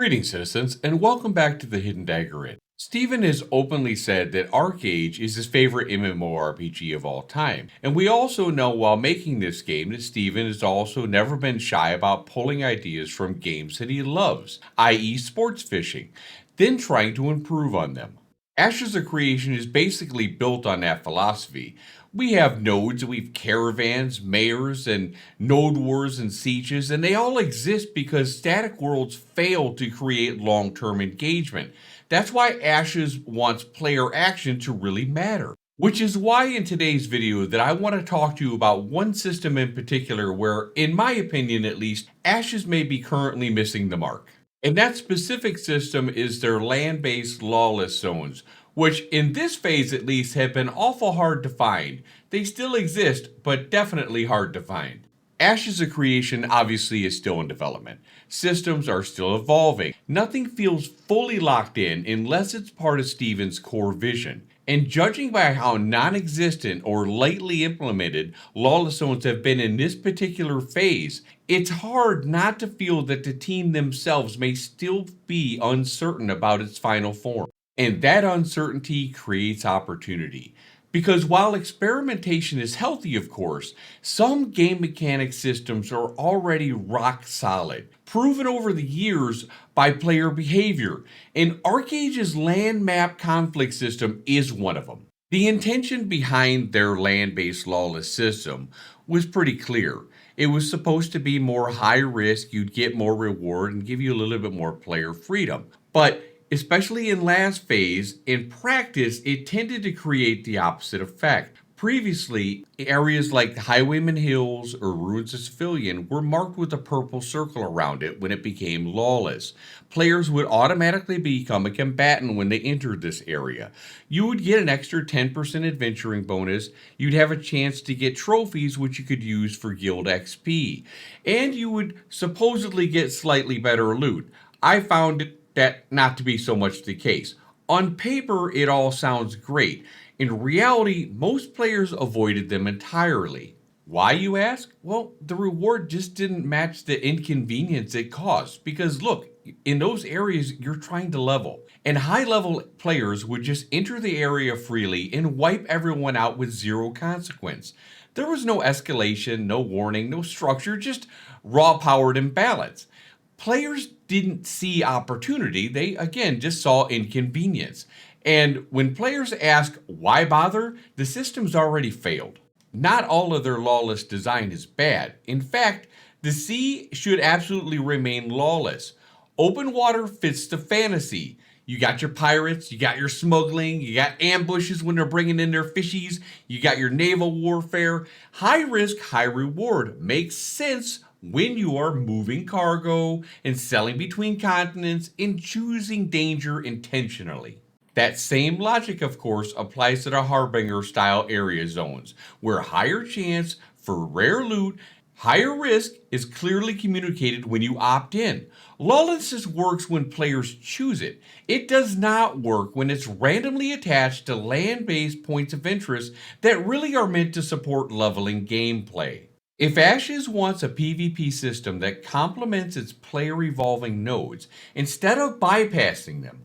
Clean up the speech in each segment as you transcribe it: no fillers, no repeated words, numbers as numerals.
Greetings, citizens, and welcome back to the Hidden Dagger Inn. Steven has openly said that Archeage is his favorite MMORPG of all time, and we also know while making this game that Steven has also never been shy about pulling ideas from games that he loves, i.e. sports fishing, then trying to improve on them. Ashes of Creation is basically built on that philosophy. We have nodes, we have caravans, mayors, and node wars and sieges, and they all exist because static worlds fail to create long-term engagement. That's why Ashes wants player action to really matter. Which is why in today's video that I want to talk to you about one system in particular where, in my opinion at least, Ashes may be currently missing the mark. And that specific system is their land-based lawless zones, which in this phase at least have been awful hard to find. They still exist, but definitely hard to find. Ashes of Creation obviously is still in development. Systems are still evolving. Nothing feels fully locked in unless it's part of Steven's core vision. And judging by how non-existent or lightly implemented lawless zones have been in this particular phase, it's hard not to feel that the team themselves may still be uncertain about its final form. And that uncertainty creates opportunity. Because while experimentation is healthy, of course, some game mechanic systems are already rock solid, proven over the years by player behavior, and Archeage's land map conflict system is one of them. The intention behind their land-based lawless system was pretty clear. It was supposed to be more high risk, you'd get more reward, and give you a little bit more player freedom. But especially in last phase, in practice, it tended to create the opposite effect. Previously, areas like the Highwayman Hills or Ruins of Civilian were marked with a purple circle around it when it became lawless. Players would automatically become a combatant when they entered this area. You would get an extra 10% adventuring bonus, you'd have a chance to get trophies which you could use for guild XP, and you would supposedly get slightly better loot. I found that not to be so much the case. On paper, it all sounds great. In reality, most players avoided them entirely. Why, you ask? Well, the reward just didn't match the inconvenience it caused. Because look, in those areas, you're trying to level. And high-level players would just enter the area freely and wipe everyone out with zero consequence. There was no escalation, no warning, no structure, just raw-powered imbalance. Players didn't see opportunity, they again just saw inconvenience. And when players ask why bother, the system's already failed. Not all of their lawless design is bad. In fact, the sea should absolutely remain lawless. Open water fits the fantasy. You got your pirates, you got your smuggling, you got ambushes when they're bringing in their fishies, you got your naval warfare. High risk, high reward. Makes sense when you are moving cargo and selling between continents and choosing danger intentionally. That same logic, of course, applies to the Harbinger style area zones, where higher chance for rare loot, higher risk is clearly communicated when you opt in. Lawlessness works when players choose it. It does not work when it's randomly attached to land-based points of interest that really are meant to support leveling gameplay. If Ashes wants a PvP system that complements its player evolving nodes, instead of bypassing them,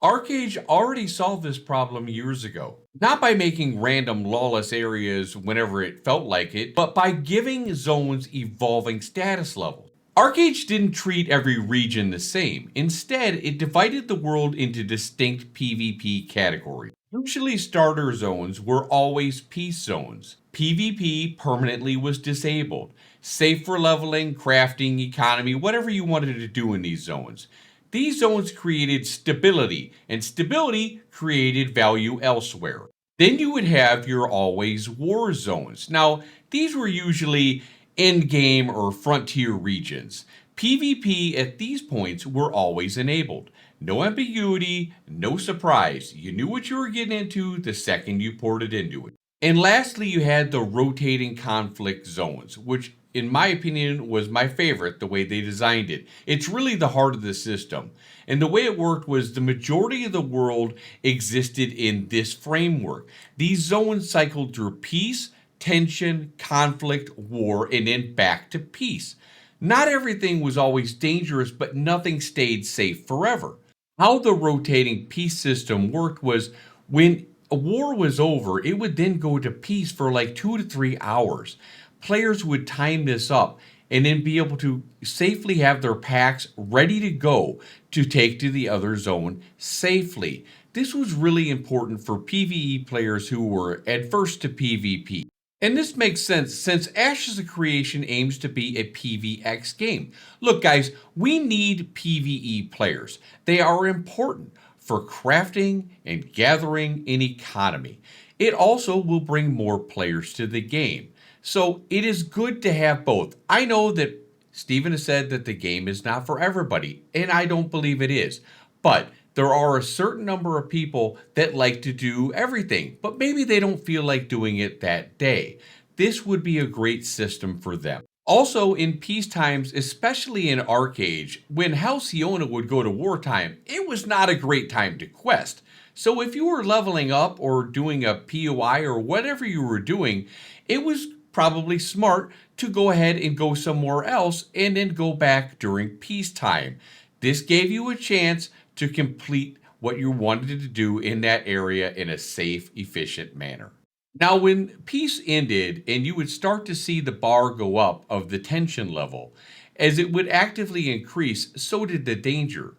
Archeage already solved this problem years ago. Not by making random lawless areas whenever it felt like it, but by giving zones evolving status levels. Archeage didn't treat every region the same. Instead, it divided the world into distinct PvP categories. Usually starter zones were always peace zones. PvP permanently was disabled. Safe for leveling, crafting, economy, whatever you wanted to do in these zones. These zones created stability, and stability created value elsewhere. Then you would have your always war zones. Now, these were usually endgame or frontier regions. PvP at these points were always enabled. No ambiguity, no surprise. You knew what you were getting into the second you ported into it. And lastly, you had the rotating conflict zones, which in my opinion was my favorite, the way they designed it. It's really the heart of the system. And the way it worked was the majority of the world existed in this framework. These zones cycled through peace, tension, conflict, war, and then back to peace. Not everything was always dangerous, but nothing stayed safe forever. How the rotating peace system worked was when a war was over, it would then go to peace for like 2 to 3 hours. Players would time this up and then be able to safely have their packs ready to go to take to the other zone safely. This was really important for PvE players who were adverse to PvP. And this makes sense since Ashes of Creation aims to be a PvX game. Look, guys, we need PvE players. They are important for crafting and gathering an economy. It also will bring more players to the game. So it is good to have both. I know that Steven has said that the game is not for everybody, and I don't believe it is. But there are a certain number of people that like to do everything, but maybe they don't feel like doing it that day. This would be a great system for them. Also, in peace times, especially in Archeage, when Halcyona would go to wartime, it was not a great time to quest. So if you were leveling up or doing a POI or whatever you were doing, it was probably smart to go ahead and go somewhere else and then go back during peacetime. This gave you a chance to complete what you wanted to do in that area in a safe, efficient manner. Now, when peace ended and you would start to see the bar go up of the tension level, as it would actively increase, so did the danger.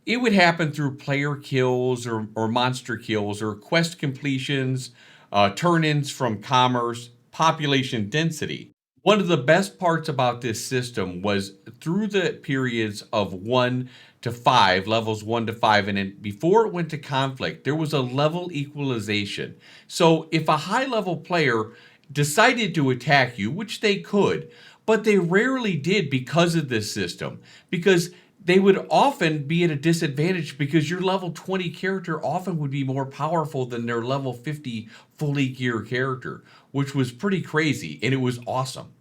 It would happen through player kills or monster kills or quest completions, turn-ins from commerce, population density. One of the best parts about this system was through the periods of 1 to 5, levels 1 to 5, and then before it went to conflict, there was a level equalization. So if a high level player decided to attack you, which they could, but they rarely did because of this system, because they would often be at a disadvantage because your level 20 character often would be more powerful than their level 50 fully geared character, which was pretty crazy and it was awesome.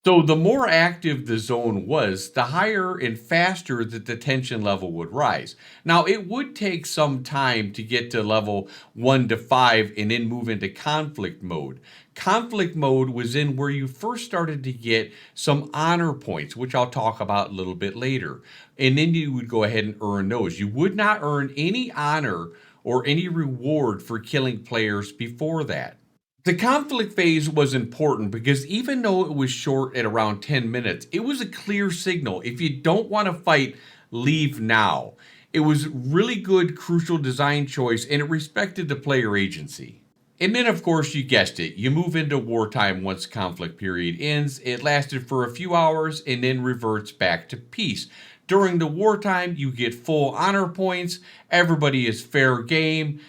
So the more active the zone was, the higher and faster that the tension level would rise. Now, it would take some time to get to level 1 to 5 and then move into conflict mode. Conflict mode was in where you first started to get some honor points, which I'll talk about a little bit later. And then you would go ahead and earn those. You would not earn any honor or any reward for killing players before that. The conflict phase was important because even though it was short at around 10 minutes, it was a clear signal. If you don't want to fight, leave now. It was really good, crucial design choice, and it respected the player agency. And then, of course, you guessed it, you move into wartime once conflict period ends. It lasted for a few hours and then reverts back to peace. During the wartime, you get full honor points. Everybody is fair game.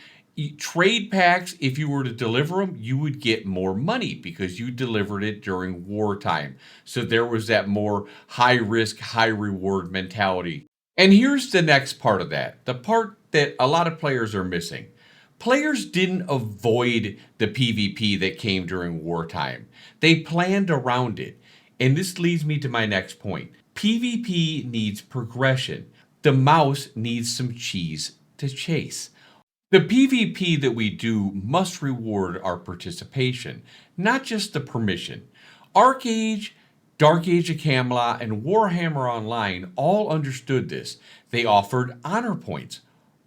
Trade packs, if you were to deliver them, you would get more money because you delivered it during wartime. So there was that more high risk, high reward mentality. And here's the next part of that, the part that a lot of players are missing. Players didn't avoid the PvP that came during wartime. They planned around it. And this leads me to my next point. PvP needs progression. The mouse needs some cheese to chase. The PvP that we do must reward our participation, not just the permission. Archeage, Dark Age of Camelot, and Warhammer Online all understood this. They offered honor points,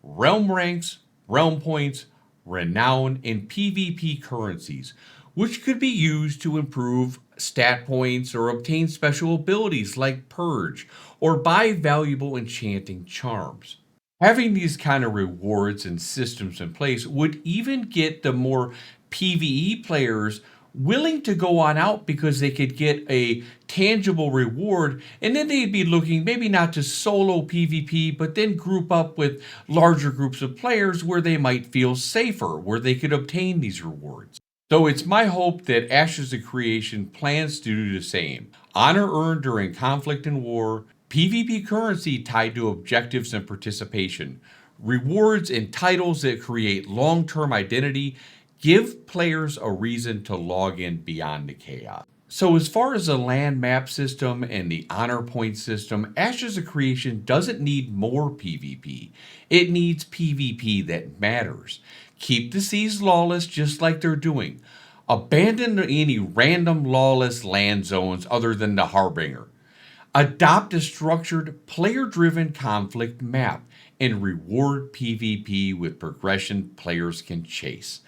realm ranks, realm points, renown, and PvP currencies, which could be used to improve stat points or obtain special abilities like Purge, or buy valuable enchanting charms. Having these kind of rewards and systems in place would even get the more PvE players willing to go on out because they could get a tangible reward, and then they'd be looking maybe not to solo PvP, but then group up with larger groups of players where they might feel safer, where they could obtain these rewards. So it's my hope that Ashes of Creation plans to do the same. Honor earned during conflict and war, PvP currency tied to objectives and participation, rewards and titles that create long-term identity, give players a reason to log in beyond the chaos. So as far as the land map system and the honor point system, Ashes of Creation doesn't need more PvP. It needs PvP that matters. Keep the seas lawless just like they're doing. Abandon any random lawless land zones other than the Harbinger. Adopt a structured, player-driven conflict map and reward PvP with progression players can chase.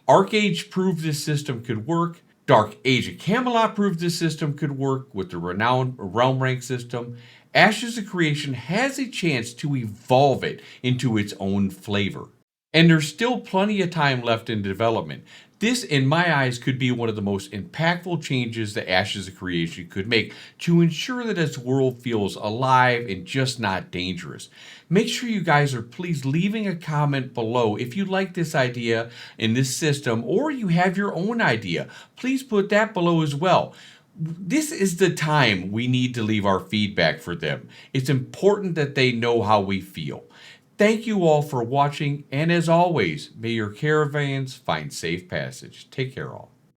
Archeage proved this system could work. Dark Age of Camelot proved this system could work with the renowned realm rank system. Ashes of Creation has a chance to evolve it into its own flavor. And there's still plenty of time left in development. This, in my eyes, could be one of the most impactful changes that Ashes of Creation could make to ensure that its world feels alive and just not dangerous. Make sure you guys are please leaving a comment below if you like this idea in this system or you have your own idea. Please put that below as well. This is the time we need to leave our feedback for them. It's important that they know how we feel. Thank you all for watching, and as always, may your caravans find safe passage. Take care all.